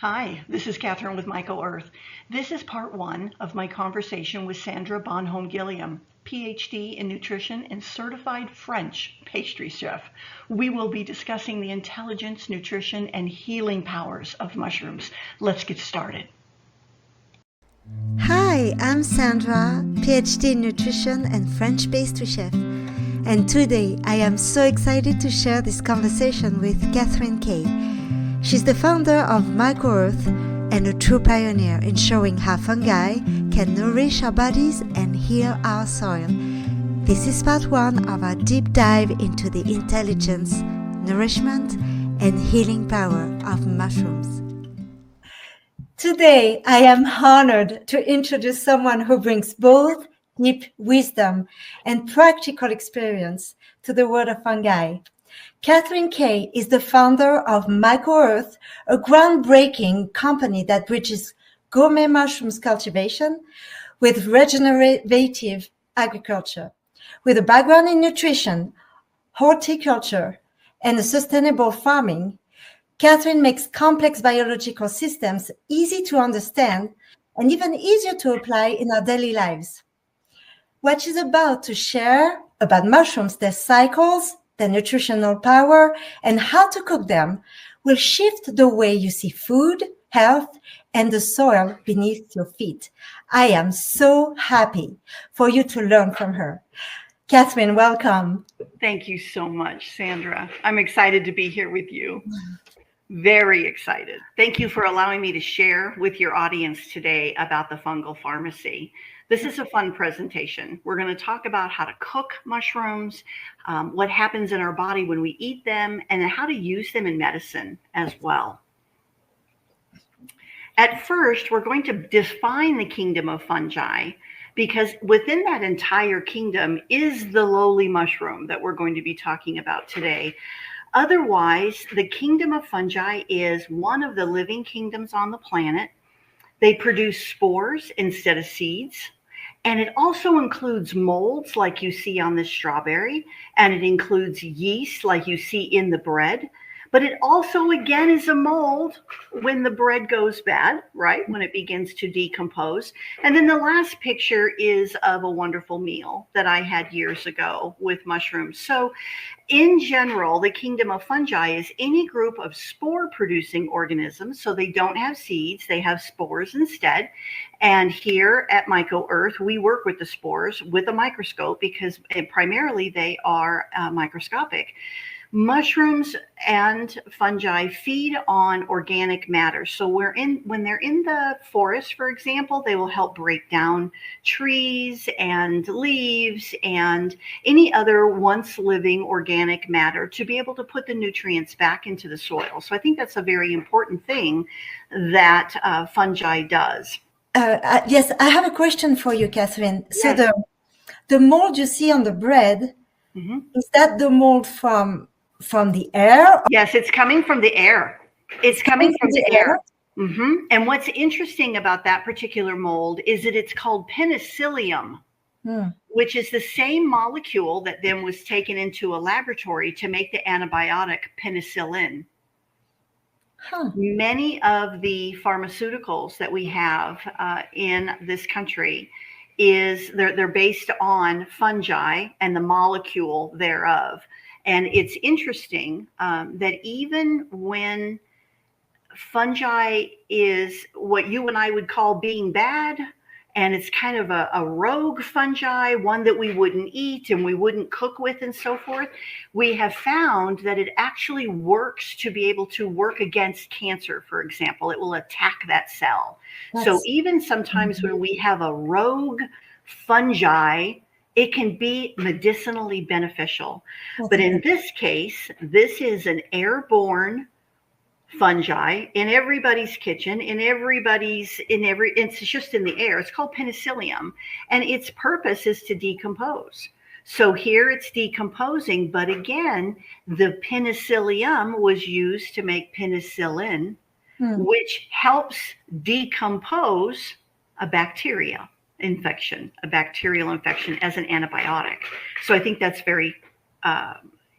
Hi, this is Catherine with MycoEarth. This is part one of my conversation with Sandra Bonhomme-Gilliam, PhD in nutrition and certified French pastry chef. We will be discussing the intelligence, nutrition, and healing powers of mushrooms. Let's get started. Hi, I'm Sandra, PhD in nutrition and French pastry chef. And today I am so excited to share this conversation with Catherine Kay. She's the founder of MycoEarth and a true pioneer in showing how fungi can nourish our bodies and heal our soil. This is part one of our deep dive into the intelligence, nourishment, and healing power of mushrooms. Today, I am honored to introduce someone who brings both deep wisdom and practical experience to the world of fungi. Catherine Kay is the founder of MycoEarth, a groundbreaking company that bridges gourmet mushrooms cultivation with regenerative agriculture. With a background in nutrition, horticulture, and sustainable farming, Catherine makes complex biological systems easy to understand and even easier to apply in our daily lives. What she's about to share about mushrooms, their cycles, their nutritional power, and how to cook them will shift the way you see food, health, and the soil beneath your feet. I am so happy for you to learn from her. Catherine, welcome. Thank you so much, Sandra. I'm excited to be here with you. Very excited. Thank you for allowing me to share with your audience today about the fungal pharmacy. This is a fun presentation. We're going to talk about how to cook mushrooms, what happens in our body when we eat them, and how to use them in medicine as well. At first, we're going to define the kingdom of fungi, because within that entire kingdom is the lowly mushroom that we're going to be talking about today. Otherwise, the kingdom of fungi is one of the living kingdoms on the planet. They produce spores instead of seeds. And it also includes molds like you see on this strawberry. And it includes yeast like you see in the bread. But it also, again, is a mold when the bread goes bad, right? When it begins to decompose. And then the last picture is of a wonderful meal that I had years ago with mushrooms. So in general, the kingdom of fungi is any group of spore-producing organisms. So they don't have seeds, they have spores instead. And here at MycoEarth, we work with the spores with a microscope because primarily they are microscopic. Mushrooms and fungi feed on organic matter. So when they're in the forest, for example, they will help break down trees and leaves and any other once living organic matter to be able to put the nutrients back into the soil. So I think that's a very important thing that fungi does. Yes, I have a question for you, Catherine. Yes. So the mold you see on the bread, is that the mold from the air? Yes, it's coming from the air. It's coming from the air. And what's interesting about that particular mold is that it's called penicillium, which is the same molecule that then was taken into a laboratory to make the antibiotic penicillin. Many of the pharmaceuticals that we have in this country they're based on fungi and the molecule thereof. And it's interesting that even when fungi is what you and I would call being bad, and it's kind of a rogue fungi, one that we wouldn't eat and we wouldn't cook with and so forth, we have found that it actually works to be able to work against cancer, for example. It will attack that cell. So even sometimes when we have a rogue fungi, it can be medicinally beneficial. But in this case, this is an airborne fungi in everybody's kitchen, it's just in the air. It's called penicillium, and its purpose is to decompose. So here it's decomposing, but again, the penicillium was used to make penicillin, which helps decompose a bacterial infection as an antibiotic. So I think that's very,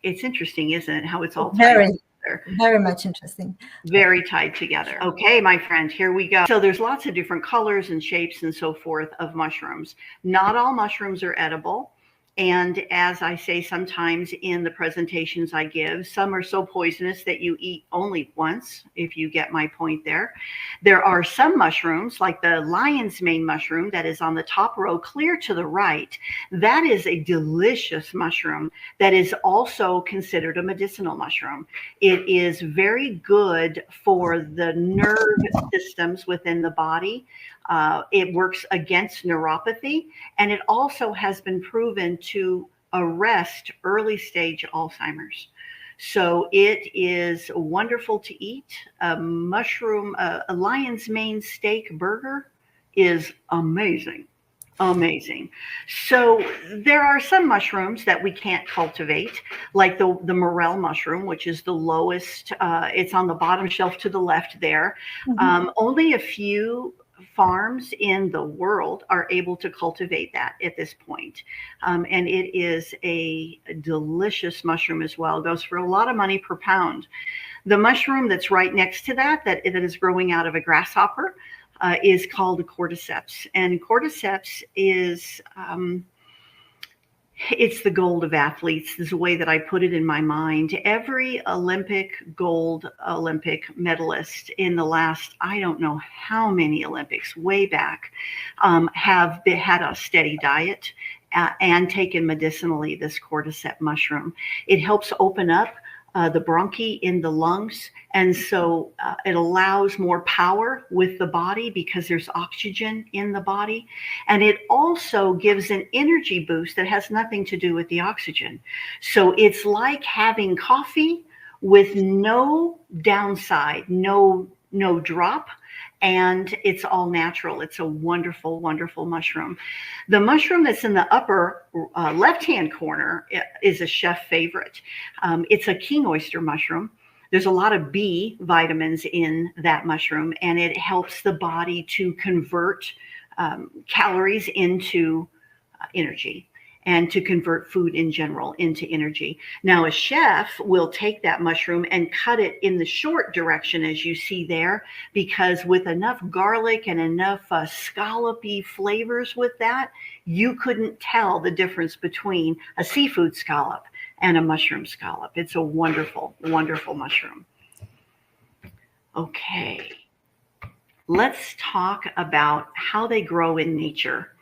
it's interesting, isn't it? How it's all tied. together. Very much interesting. Very tied together. Okay, my friend, here we go. So there's lots of different colors and shapes and so forth of mushrooms. Not all mushrooms are edible. And as I say sometimes in the presentations I give, some are so poisonous that you eat only once, if you get my point there. There are some mushrooms, like the lion's mane mushroom that is on the top row, clear to the right. That is a delicious mushroom that is also considered a medicinal mushroom. It is very good for the nerve systems within the body. It works against neuropathy, and it also has been proven to arrest early stage Alzheimer's. So it is wonderful to eat. A mushroom, a lion's mane steak burger is amazing. Amazing. So there are some mushrooms that we can't cultivate, like the morel mushroom, which is the lowest. It's on the bottom shelf to the left there. Only a few farms in the world are able to cultivate that at this point. And it is a delicious mushroom as well. It goes for a lot of money per pound. The mushroom that's right next to that is growing out of a grasshopper, is called a cordyceps. And cordyceps is, it's the gold of athletes, is the way that I put it in my mind. Every gold Olympic medalist in the last, I don't know how many Olympics, way back, have had a steady diet and taken medicinally this cordyceps mushroom. It helps open up the bronchi in the lungs. And so it allows more power with the body because there's oxygen in the body. And it also gives an energy boost that has nothing to do with the oxygen. So it's like having coffee with no downside, no drop. And it's all natural. It's a wonderful, wonderful mushroom. The mushroom that's in the upper left-hand corner is a chef favorite. It's a king oyster mushroom. There's a lot of B vitamins in that mushroom, and it helps the body to convert calories into energy, and to convert food in general into energy. Now, a chef will take that mushroom and cut it in the short direction, as you see there, because with enough garlic and enough scallopy flavors with that, you couldn't tell the difference between a seafood scallop and a mushroom scallop. It's a wonderful, wonderful mushroom. Okay, let's talk about how they grow in nature.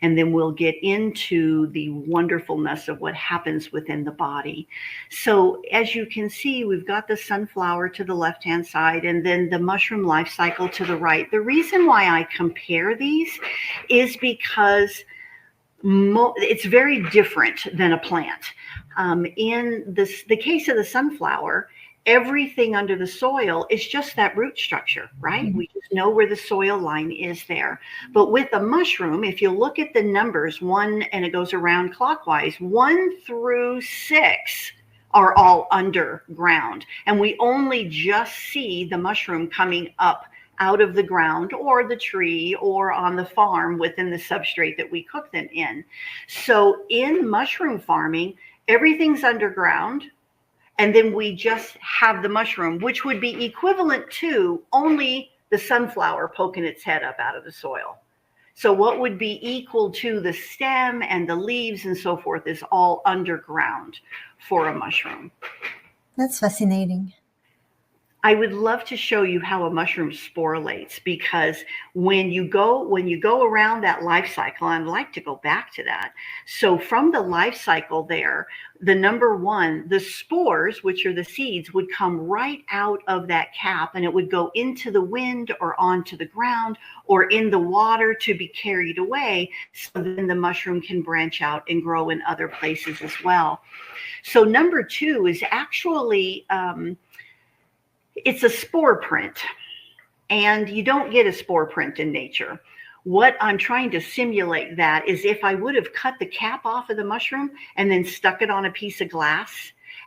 And then we'll get into the wonderfulness of what happens within the body. So as you can see, we've got the sunflower to the left-hand side and then the mushroom life cycle to the right. The reason why I compare these is because it's very different than a plant. In the case of the sunflower, everything under the soil is just that root structure, right? We just know where the soil line is there. But with a mushroom, if you look at the numbers, 1, and it goes around clockwise, 1 through 6 are all underground. And we only just see the mushroom coming up out of the ground or the tree or on the farm within the substrate that we cook them in. So in mushroom farming, everything's underground. And then we just have the mushroom, which would be equivalent to only the sunflower poking its head up out of the soil. So what would be equal to the stem and the leaves and so forth is all underground for a mushroom. That's fascinating. I would love to show you how a mushroom sporulates, because when you go around that life cycle, I'd like to go back to that. So from the life cycle there, the number 1, the spores, which are the seeds, would come right out of that cap, and it would go into the wind or onto the ground or in the water to be carried away. So then the mushroom can branch out and grow in other places as well. So number 2 is actually, it's a spore print, and you don't get a spore print in nature. What I'm trying to simulate that is if I would have cut the cap off of the mushroom and then stuck it on a piece of glass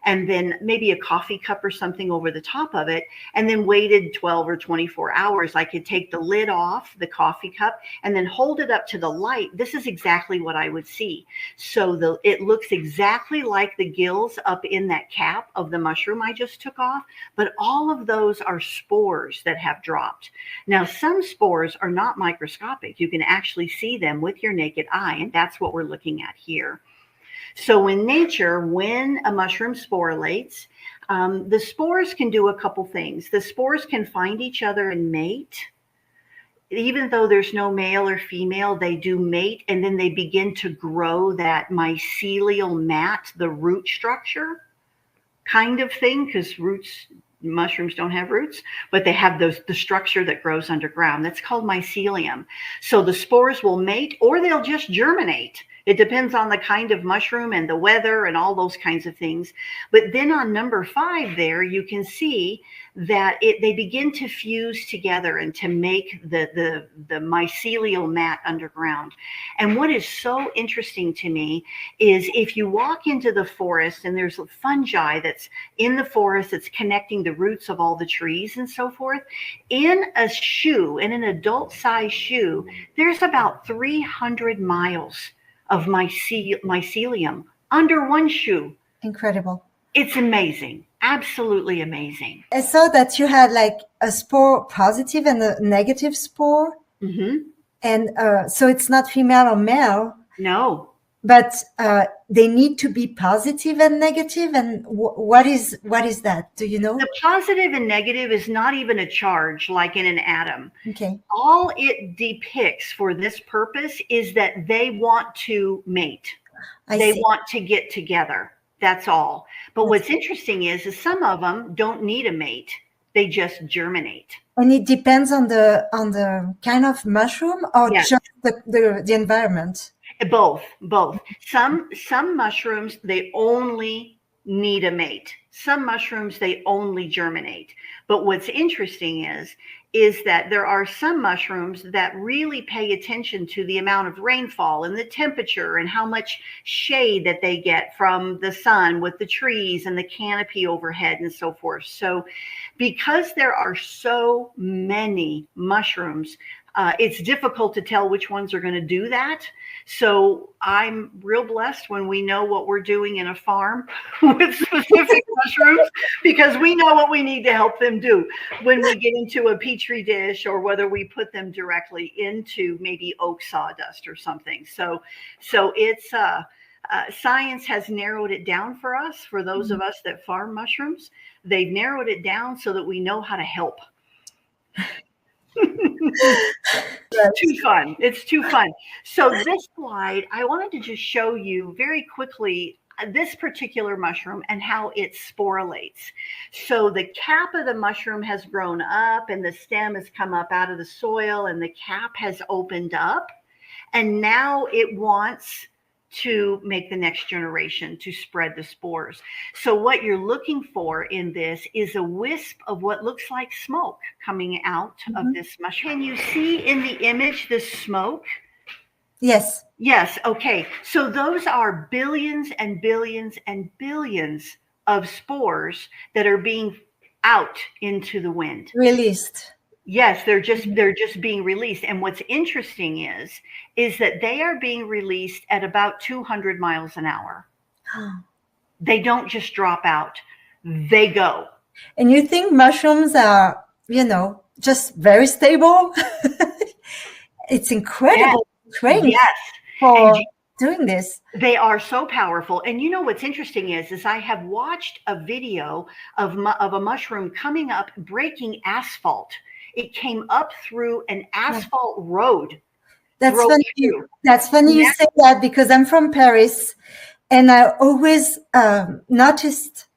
and then maybe a coffee cup or something over the top of it, and then waited 12 or 24 hours, I could take the lid off the coffee cup and then hold it up to the light. This is exactly what I would see. So it looks exactly like the gills up in that cap of the mushroom I just took off, but all of those are spores that have dropped. Now, some spores are not microscopic. You can actually see them with your naked eye, and that's what we're looking at here. So in nature, when a mushroom sporulates, the spores can do a couple things. The spores can find each other and mate. Even though there's no male or female, they do mate, and then they begin to grow that mycelial mat, the root structure kind of thing, because mushrooms don't have roots, but they have the structure that grows underground. That's called mycelium. So the spores will mate, or they'll just germinate. It depends on the kind of mushroom and the weather and all those kinds of things. But then on number 5 there, you can see that they begin to fuse together and to make the mycelial mat underground. And what is so interesting to me is if you walk into the forest and there's a fungi that's in the forest that's connecting the roots of all the trees and so forth, in a shoe, in an adult size shoe, there's about 300 miles of mycelium under one shoe. Incredible. It's amazing. Absolutely amazing. I saw that you had like a spore positive and a negative spore. Mm-hmm. And so it's not female or male. No. But they need to be positive and negative. And what is that? Do you know? The positive and negative is not even a charge like in an atom. Okay. All it depicts for this purpose is that they want to mate. They want to get together. That's all. But what's interesting is some of them don't need a mate. They just germinate. And it depends on the kind of mushroom or just the environment. Both. Some mushrooms, they only need a mate. Some mushrooms, they only germinate. But what's interesting is that there are some mushrooms that really pay attention to the amount of rainfall and the temperature and how much shade that they get from the sun with the trees and the canopy overhead and so forth. So because there are so many mushrooms, it's difficult to tell which ones are going to do that. So I'm real blessed when we know what we're doing in a farm with specific mushrooms, because we know what we need to help them do when we get into a Petri dish, or whether we put them directly into maybe oak sawdust or something. So it's science has narrowed it down for us, for those of us that farm mushrooms. They've narrowed it down so that we know how to help. It's too fun. So this slide, I wanted to just show you very quickly this particular mushroom and how it sporulates. So the cap of the mushroom has grown up and the stem has come up out of the soil and the cap has opened up, and now it wants to make the next generation, to spread the spores. So what you're looking for in this is a wisp of what looks like smoke coming out of this mushroom. Can you see in the image the smoke? Yes. Yes. Okay. So those are billions and billions and billions of spores that are being out into the wind. Released. Yes, they're just being released. And what's interesting is that they are being released at about 200 miles an hour. They don't just drop out. They go. And you think mushrooms are, just very stable? It's incredible training for doing this. They are so powerful. And you know what's interesting is I have watched a video of a mushroom coming up, breaking asphalt. It came up through an asphalt road. That's funny. That's funny you say that, because I'm from Paris, and I always noticed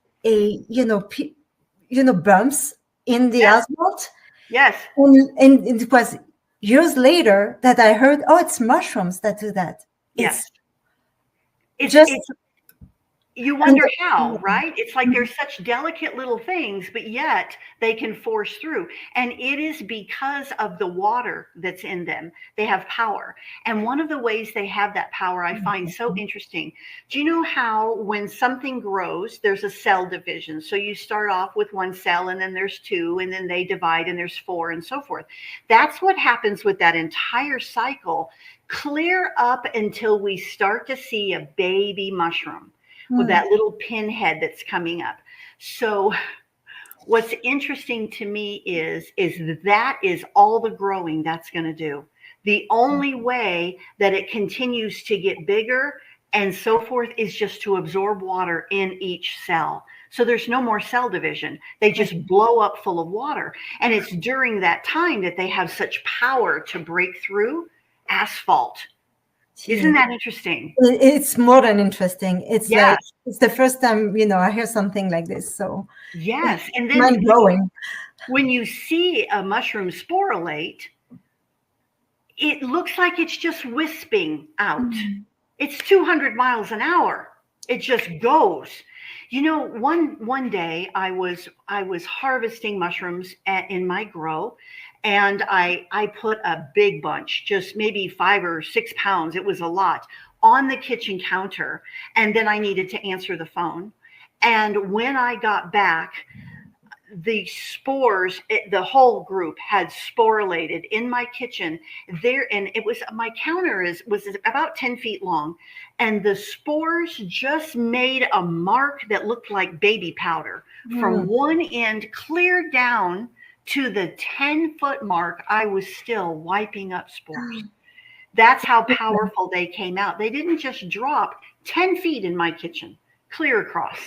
bumps in the asphalt. Yes. And it was years later that I heard, it's mushrooms that do that. You wonder how, right? It's like there's such delicate little things, but yet they can force through. And it is because of the water that's in them. They have power. And one of the ways they have that power I find so interesting. Do you know how when something grows, there's a cell division? So you start off with one cell and then there's two, and then they divide and there's four and so forth. That's what happens with that entire cycle, clear up until we start to see a baby mushroom with that little pinhead that's coming up. So what's interesting to me is that is all the growing that's going to do. The only way that it continues to get bigger and so forth is just to absorb water in each cell. So there's no more cell division. They just blow up full of water. And it's during that time that they have such power to break through asphalt. Isn't that interesting? It's more than interesting. It's yes. like, it's the first time, I hear something like this. So yes. And then mind-blowing. When you see a mushroom sporulate, it looks like it's just wisping out. It's 200 miles an hour. It just goes. One day I was harvesting mushrooms in my grow, and I put a big bunch, just maybe 5 or 6 pounds, it was a lot, on the kitchen counter. And then I needed to answer the phone. And when I got back, the spores, the whole group had sporulated in my kitchen there. And it was, my counter was about 10 feet long. And the spores just made a mark that looked like baby powder from one end clear down to the 10-foot mark. I was still wiping up spores. That's how powerful they came out. They didn't just drop 10 feet in my kitchen, clear across.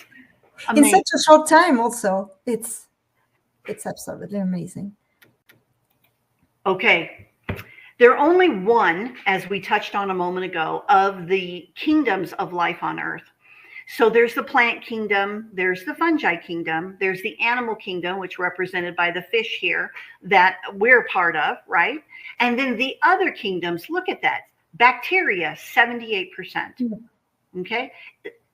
Amazing. In such a short time also. It's absolutely amazing. Okay. They're only one, as we touched on a moment ago, of the kingdoms of life on Earth. So there's the plant kingdom, there's the fungi kingdom, there's the animal kingdom, which represented by the fish here that we're part of, right? And then the other kingdoms, look at that. Bacteria, 78%. Okay?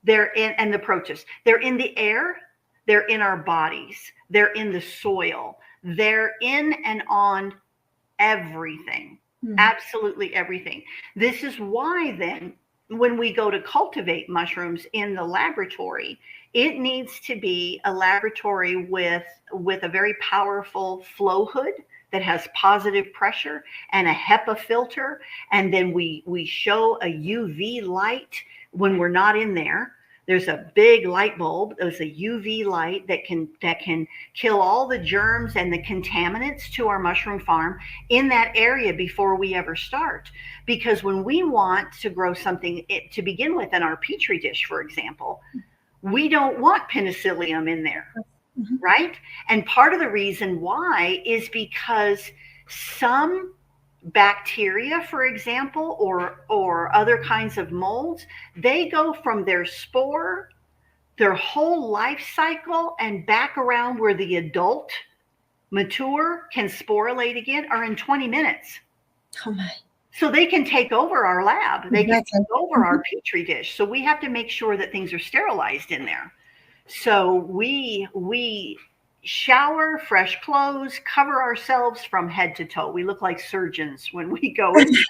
They're in, and the protists, they're in the air, they're in our bodies, they're in the soil, they're in and on everything, absolutely everything. This is why then, when we go to cultivate mushrooms in the laboratory, it needs to be a laboratory with a very powerful flow hood that has positive pressure and a HEPA filter. And then we show a UV light when we're not in there. There's a big light bulb. There's a UV light that can kill all the germs and the contaminants to our mushroom farm in that area before we ever start. Because when we want to grow something to begin with in our Petri dish, for example, we don't want penicillium in there, right? And part of the reason why is because some bacteria, for example, or other kinds of molds, they go from their spore, their whole life cycle, and back around where the adult mature can sporulate again, are in 20 minutes. Oh my. So they can take over our lab. They can take over our Petri dish. So we have to make sure that things are sterilized in there. So we shower, fresh clothes, cover ourselves from head to toe. We look like surgeons when we go in there.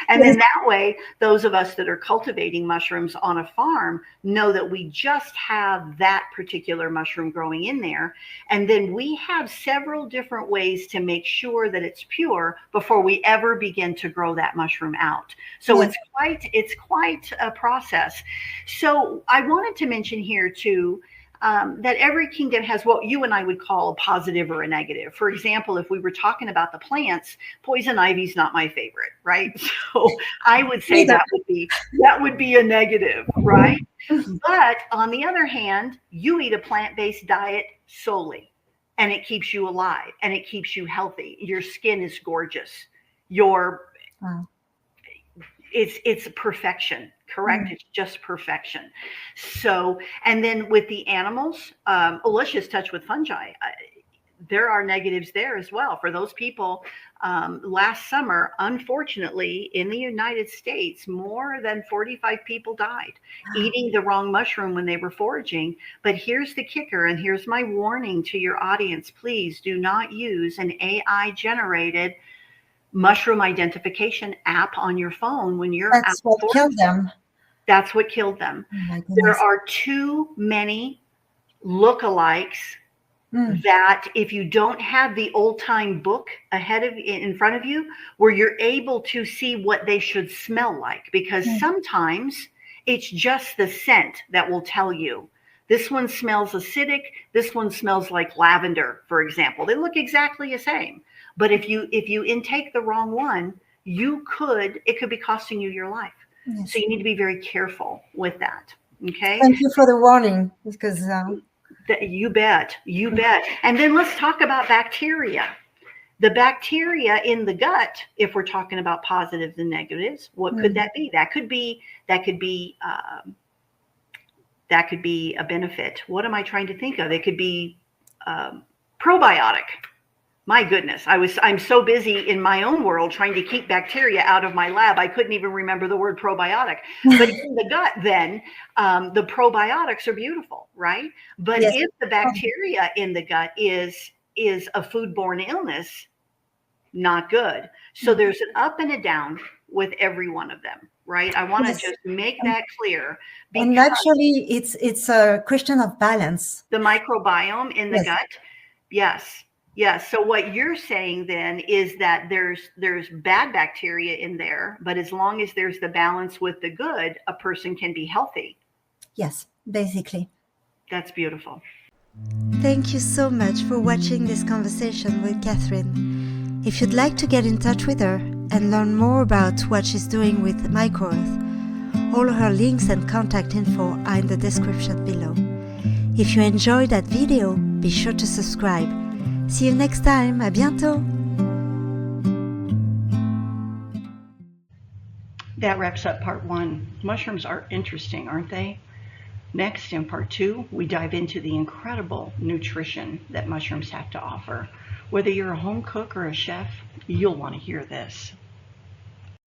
And then that way, those of us that are cultivating mushrooms on a farm know that we just have that particular mushroom growing in there. And then we have several different ways to make sure that it's pure before we ever begin to grow that mushroom out. So it's quite a process. So I wanted to mention here too, that every kingdom has what you and I would call a positive or a negative. For example, if we were talking about the plants, poison ivy is not my favorite, right? So I would say that would be a negative, right? But on the other hand, you eat a plant-based diet solely, and it keeps you alive and it keeps you healthy. Your skin is gorgeous. It's perfection, correct? It's just perfection. So, and then with the animals, let's just touch with fungi. there are negatives there as well. For those people, last summer, unfortunately, in the United States, more than 45 people died eating the wrong mushroom when they were foraging. But here's the kicker, and here's my warning to your audience. Please do not use an AI-generated mushroom identification app on your phone when you're That's what killed them. That's what killed them. Oh my There goodness. are too many lookalikes that if you don't have the old-time book in front of you, where you're able to see what they should smell like, because sometimes it's just the scent that will tell you. This one smells acidic. This one smells like lavender, for example. They look exactly the same. But if you intake the wrong one, it could be costing you your life. Yes. So you need to be very careful with that. Okay. Thank you for the warning, because You bet. And then let's talk about bacteria. The bacteria in the gut, if we're talking about positives and negatives, what could that be? That could be a benefit. What am I trying to think of? It could be probiotic. My goodness, I'm so busy in my own world trying to keep bacteria out of my lab, I couldn't even remember the word probiotic. But in the gut, then the probiotics are beautiful, right? But yes. if the bacteria in the gut is a foodborne illness, not good. So there's an up and a down with every one of them, right? I want to just make that clear. And actually, it's a question of balance. The microbiome in the gut, yes. So what you're saying then is that there's bad bacteria in there, but as long as there's the balance with the good, a person can be healthy. Yes, basically. That's beautiful. Thank you so much for watching this conversation with Catherine. If you'd like to get in touch with her and learn more about what she's doing with MycoEarth, all her links and contact info are in the description below. If you enjoyed that video, be sure to subscribe. See you next time. À bientôt. That wraps up part 1. Mushrooms are interesting, aren't they? Next, in part 2, we dive into the incredible nutrition that mushrooms have to offer. Whether you're a home cook or a chef, you'll want to hear this.